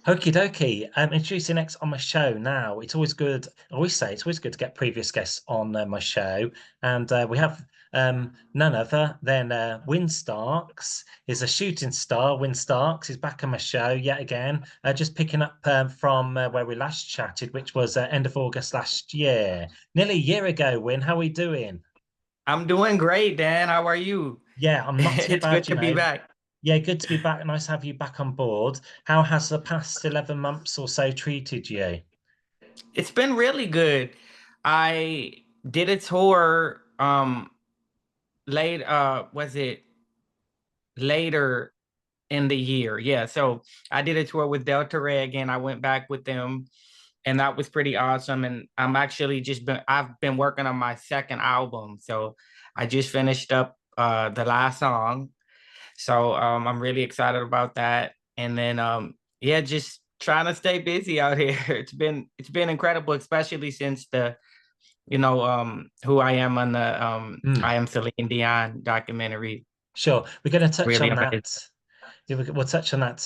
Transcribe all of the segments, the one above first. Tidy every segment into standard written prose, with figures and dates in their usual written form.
Okie dokie. Introducing next on my show now. It's always good. I always say it's always good to get previous guests on my show, and we have none other than Wyn Starks. Is a shooting star. Wyn Starks is back on my show yet again. Just picking up from where we last chatted, which was end of August last year, nearly a year ago. Wyn, how are we doing? I'm doing great, Dan. How are you? Yeah, I'm not too It's good bad, to be back. Yeah, good to be back. Nice to have you back on board. How has the past 11 months or so treated you? It's been really good. I did a tour late was it later in the year. Yeah, so I did a tour with Delta Ray again. I went back with them and that was pretty awesome. And I'm actually I've been working on my second album. So I just finished up the last song. So I'm really excited about that. And then yeah, just trying to stay busy out here. It's been incredible, especially since the who I am on the Hmm. I am Celine Dion documentary. Sure, we're going to touch Really on amazing. that. Yeah, we'll touch on that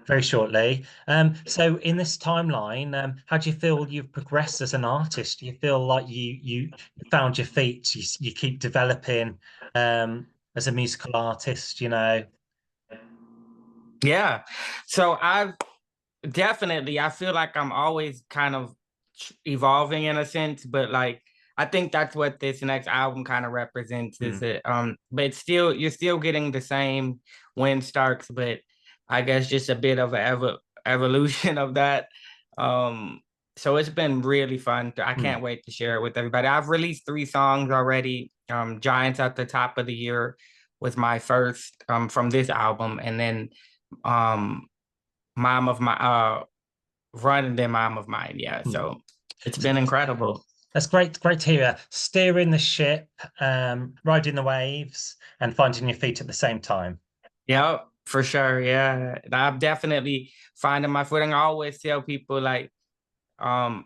very shortly. So in this timeline, how do you feel you've progressed as an artist? Do you feel like you found your feet? You keep developing as a musical artist, you know? Yeah. So I've definitely I feel like I'm always kind of evolving in a sense, but like I think that's what this next album kind of represents is Hmm. it but it's still you're still getting the same Wyn Starks, but I guess just a bit of a evolution of that. Um so it's been really fun. I Hmm. can't wait to share it with everybody. I've released 3 songs already. Giants at the Top of the Year was my first from this album, and then um mom of my running their mom of mine. Yeah. Hmm. So it's been incredible. That's great, great to hear. Steering the ship, riding the waves, and finding your feet at the same time. Yep, for sure. Yeah. I'm definitely finding my footing. I always tell people like I'm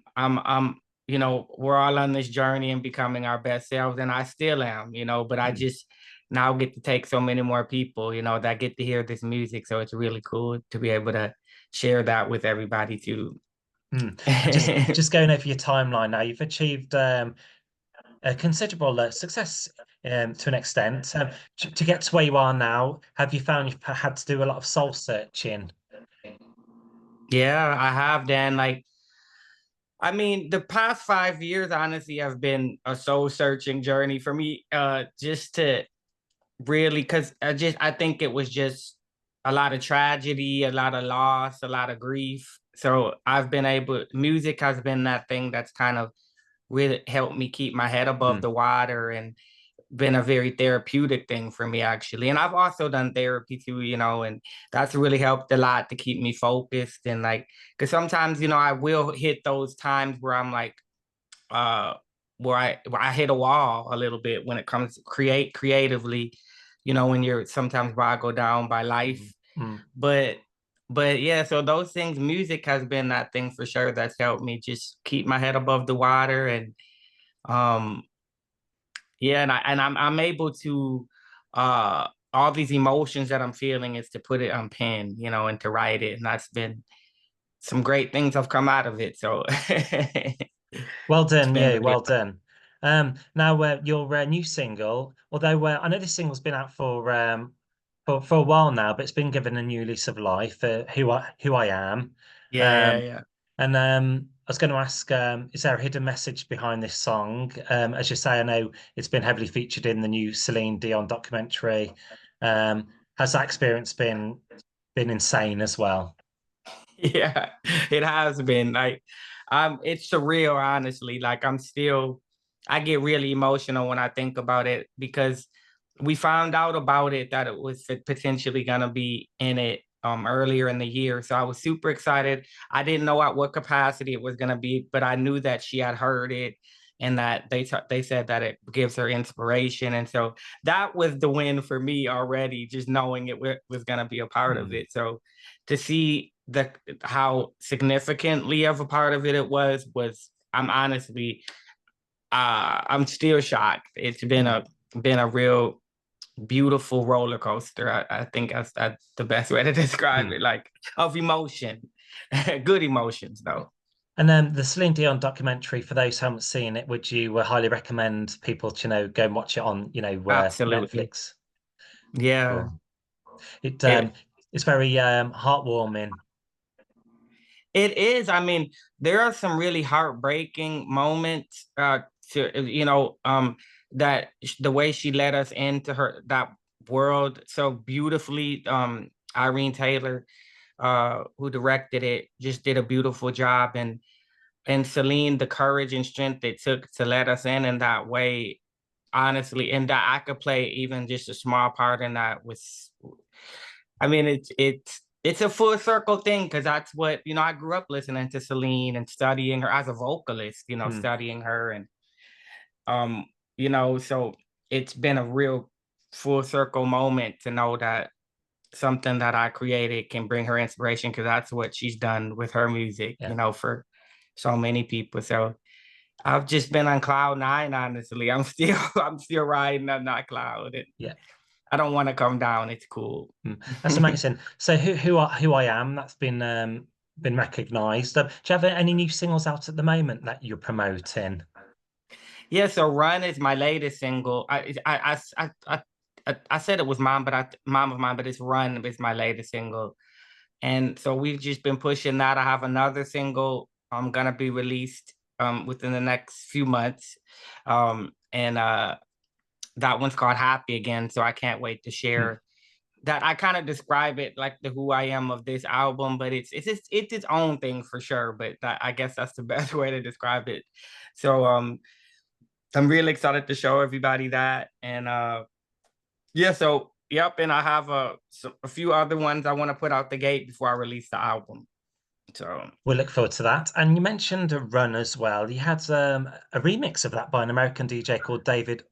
we're all on this journey and becoming our best selves, and I still am, but I Hmm. just now get to take so many more people, that get to hear this music. So it's really cool to be able to share that with everybody too. Mm. And just going over your timeline now, you've achieved a considerable success to an extent. To get to where you are now, have you found you've had to do a lot of soul searching? Yeah, I have, Dan. Like, I mean, the past 5 years, honestly, have been a soul searching journey for me. Just to really, because I think it was just a lot of tragedy, a lot of loss, a lot of grief. So music has been that thing that's kind of really helped me keep my head above Mm, the water and been a very therapeutic thing for me actually. And I've also done therapy too, and that's really helped a lot to keep me focused and like because sometimes, I will hit those times where I'm like uh where I hit a wall a little bit when it comes to creatively, when you're sometimes where I go down by mm, life. mm. But yeah, so those things, music has been that thing for sure that's helped me just keep my head above the water and um yeah, and I'm able to all these emotions that I'm feeling is to put it on pen, and to write it. And that's been some great things have come out of it. So Well it's done, been you. really Well done. Now, your new single, although I know this single's been out for a while now, but it's been given a new lease of life. Who I am. yeah, yeah, Um, yeah. and I was going to ask, is there a hidden message behind this song? As you say, I know it's been heavily featured in the new Celine Dion documentary. Has that experience been insane as well? Yeah, it has been like it's surreal, honestly. Like I get really emotional when I think about it because we found out about it that it was potentially gonna be in it earlier in the year. So I was super excited. I didn't know at what capacity it was gonna be, but I knew that she had heard it and that they said that it gives her inspiration. And so that was the win for me already, just knowing it was gonna be a part of Hmm. it. So to see the how significantly of a part of it was I'm honestly I'm still shocked. It's been a real beautiful roller coaster. I think that's the best way to describe Mm. it, like of emotion, good emotions though. And the Celine Dion documentary, for those who haven't seen it, would you highly recommend people to, go and watch it on, Absolutely. Netflix? Yeah. Cool. It It it's very heartwarming. it is. I mean, there are some really heartbreaking moments to that the way she let us into her that world so beautifully. Irene Taylor, who directed it, just did a beautiful job, and Celine, the courage and strength it took to let us in that way, honestly, and that I could play even just a small part in that was, I mean, it's a full circle thing because that's what, I grew up listening to Celine and studying her as a vocalist, Mm. studying her, and um, so it's been a real full circle moment to know that something that I created can bring her inspiration, because that's what she's done with her music, Yeah, for so many people. So I've just been on cloud nine, honestly. I'm still riding on that cloud. yeah. I don't want to come down. It's cool. Mm. That's amazing. So who I am, that's been recognised. Do you have any new singles out at the moment that you're promoting? Yeah, so Run is my latest single. I said it was Mom of Mine, but it's Run is my latest single. And so we've just been pushing that. I have another single gonna be released within the next few months. And that one's called Happy Again. So I can't wait to Mm. share that. I kind of describe it like the who I am of this album, but it's its own thing for sure. But I guess that's the best way to describe it. So I'm really excited to show everybody that. And yeah, so yep, and I have a few other ones I want to put out the gate before I release the album. So We'll look forward to that. And you mentioned a run as well. You had a remix of that by an American DJ called David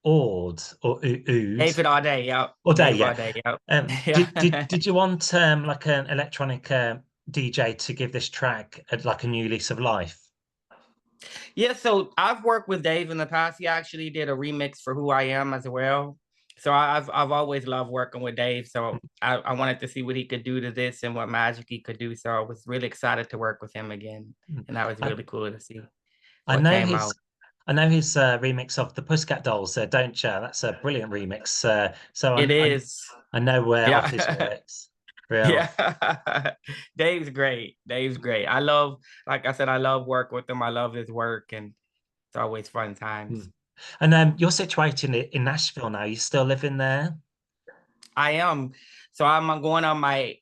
Ord or Oud David all day, yep. or Day, Dave yeah. all day, yep. Did Yeah. did you want like an electronic DJ to give this track like a new lease of life? Yeah, so I've worked with Dave in the past. He actually did a remix for Who I Am as well. So I've always loved working with Dave. So I wanted to see what he could do to this and what magic he could do. So I was really excited to work with him again. Mm. And that was I, really cool to see I what know came his out. I know his remix of the Pussycat Dolls, Don't Ya? That's a brilliant remix. So It is. I know of his Yeah. works. Real. Yeah. Dave's great. Dave's great. I love, like I said, I love work with him. I love his work, and it's always fun times. Mm. And you're situated in Nashville now. You still living there? I am. So I'm going on I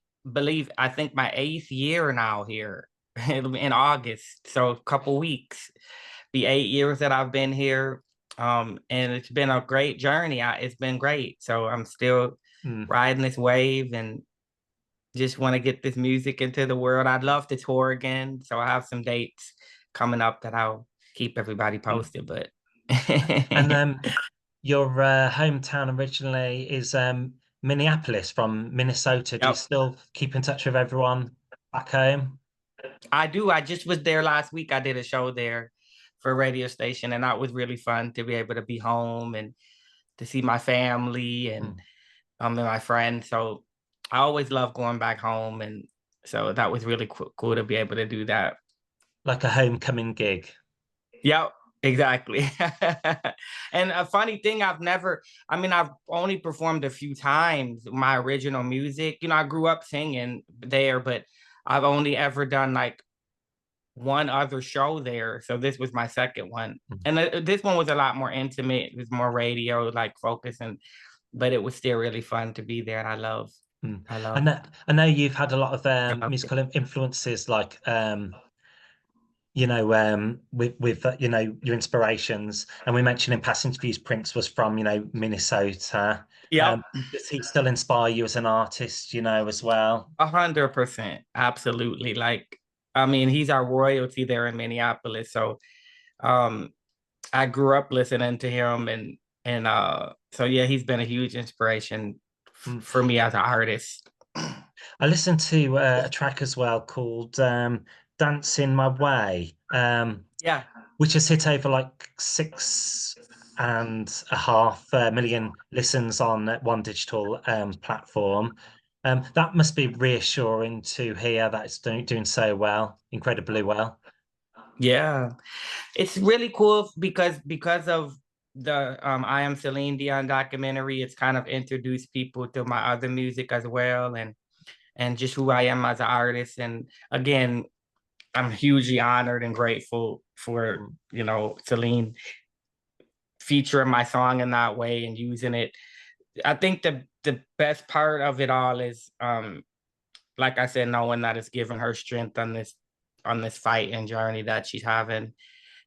think my 8th year now here in August. So a couple weeks, the 8 years that I've been here. And it's been a great journey. It's been great. So I'm still Mm. riding this wave and just want to get this music into the world. I'd love to tour again. So I have some dates coming up that I'll keep everybody Mm. posted. But And your hometown originally is Minneapolis from Minnesota. Do you yep, still keep in touch with everyone back home? I do. I just was there last week. I did a show there for a radio station, and that was really fun to be able to be home and to see my family Mm. and my friends. So I always love going back home, and so that was really cool to be able to do that. Like a homecoming gig. Yep, exactly. And a funny thing, I've only performed a few times my original music. I grew up singing there, but I've only ever done like one other show there. So this was my second one. Mm. And this one was a lot more intimate. It was more radio like focus, but it was still really fun to be there. And Mm. I love I know you've had a lot of I loved it. musical influences like with your inspirations, and we mentioned in past interviews Prince was from Minnesota. Yep. Does he still inspire you as an artist, as well? 100%. Absolutely. Like, I mean, he's our royalty there in Minneapolis. So um I grew up listening to him, and so yeah, he's been a huge inspiration Mm. for me as an artist. I listened to a track as well called "Dancing My Way," Yeah. which has hit over like 6 and a half million listens on one digital platform. That must be reassuring to hear that it's doing so well, incredibly well. Yeah. It's really cool because of the I Am Celine Dion documentary. It's kind of introduced people to my other music as well, and just who I am as an artist. And again, I'm hugely honored and grateful for, Mm, Celine featuring my song in that way and using it. I think the best part of it all is, like I said, knowing that it's giving her strength on this fight and journey that she's having.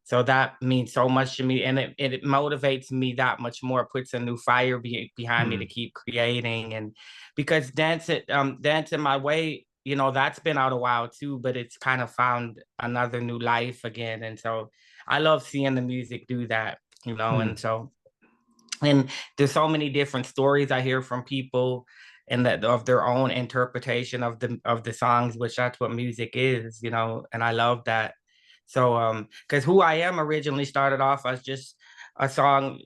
So that means so much to me, and it motivates me that much more. Puts a new fire behind me to mm, keep creating, and because dancing my way, that's been out a while too, but it's kind of found another new life again, and so I love seeing the music do that, mm, and so and there's so many different stories I hear from people and that of their own interpretation of the songs, which that's what music is, and I love that. So because who I am originally started off as just a song,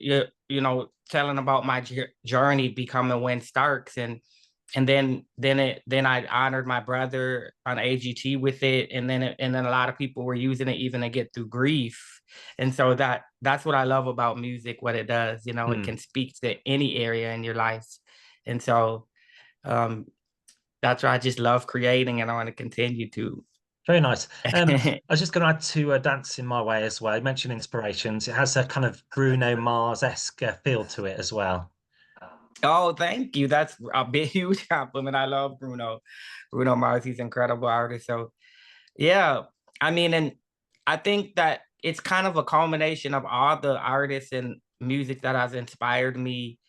telling about my journey becoming Wyn Starks, and then I honored my brother on AGT with it, and then a lot of people were using it even to get through grief, and so that's what I love about music, what it does. It mm. can speak to any area in your life, and so um, that's why I just love creating, and I want to continue to. Very nice. I was just going to add to Dance in My Way as well. You mentioned inspirations. It has a kind of Bruno Mars-esque feel to it as well. Oh, thank you. That's a big, huge compliment. I love Bruno. Bruno Mars, he's an incredible artist. So yeah, I mean, and I think that it's kind of a culmination of all the artists and music that has inspired me,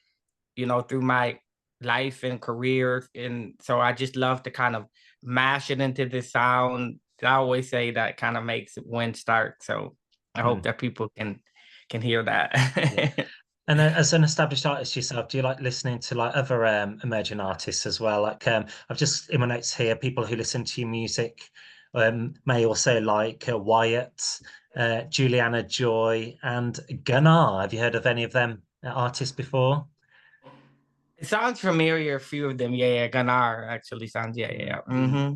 through my life and career. And so I just love to kind of mash it into this sound. I always say that kind of makes it Wyn start. So I hope Mm, that people can hear yeah. that. And as an established artist yourself, do you like listening to like other emerging artists as well? Like I've just in my notes here, people who listen to your music may also like Wyatt, Juliana Joy, and Gunnar. Have you heard of any of them artists before? It sounds familiar, a few of them. Yeah, yeah. Gunnar actually sounds, yeah, yeah, yeah.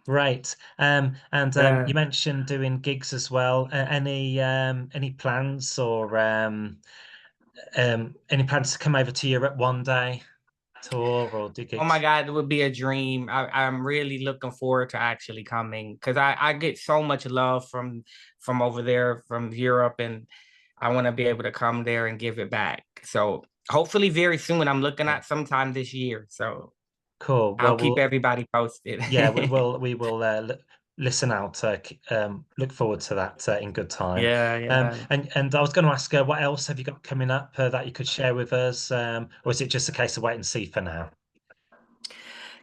Great. And Yeah. you mentioned doing gigs as well. Any plans or any plans to come over to Europe one day, tour or do Oh my gigs? God, it would be a dream. I'm really looking forward to actually coming because I get so much love from over there, from Europe, and I want to be able to come there and give it back. So hopefully very soon. I'm looking Yeah. at sometime this year. So Cool. I'll Well, keep everybody posted. yeah, we will listen out. Look forward to that in good time. Yeah, yeah. And I was going to ask, what else have you got coming up that you could share with us? Or is it just a case of wait and see for now?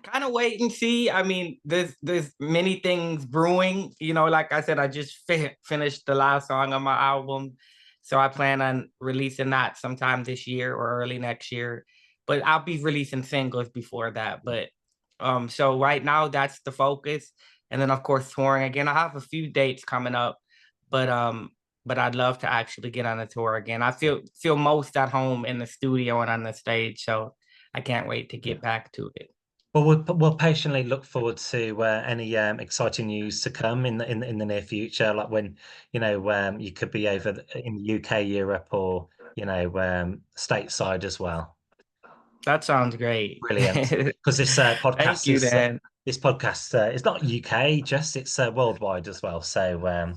Kind of wait and see. I mean, there's many things brewing. Like I said, I just finished the last song on my album, so I plan on releasing that sometime this year or early next year. But I'll be releasing singles before that. But so right now that's the focus, and then of course touring again. I have a few dates coming up, but but I'd love to actually get on a tour again. I feel most at home in the studio and on the stage, so I can't wait to Yeah. get back to it. Well, we'll patiently look forward to any exciting news to come in the near future, like when you could be over in the UK, Europe, or stateside as well. That sounds great. Brilliant, because this Thank podcast you, is Dan. it's not UK, just it's worldwide as well. So Yeah,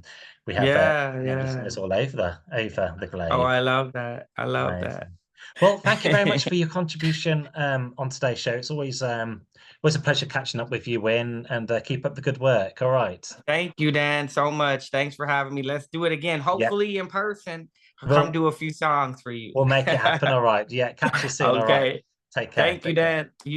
we have yeah. listeners all over the Oh, globe. I love that. I love that. Amazing. Well, thank you very much for your contribution on today's show. It's always a pleasure catching up with you, Wyn, and keep up the good work. All right. Thank you, Dan, so much. Thanks for having me. Let's do it again. Yeah. Hopefully in person. I'll come We'll do a few songs for you. we'll make it happen. All right. Yeah. Catch you soon. All right. Okay. Take care. Thank you, Take care. Dan. You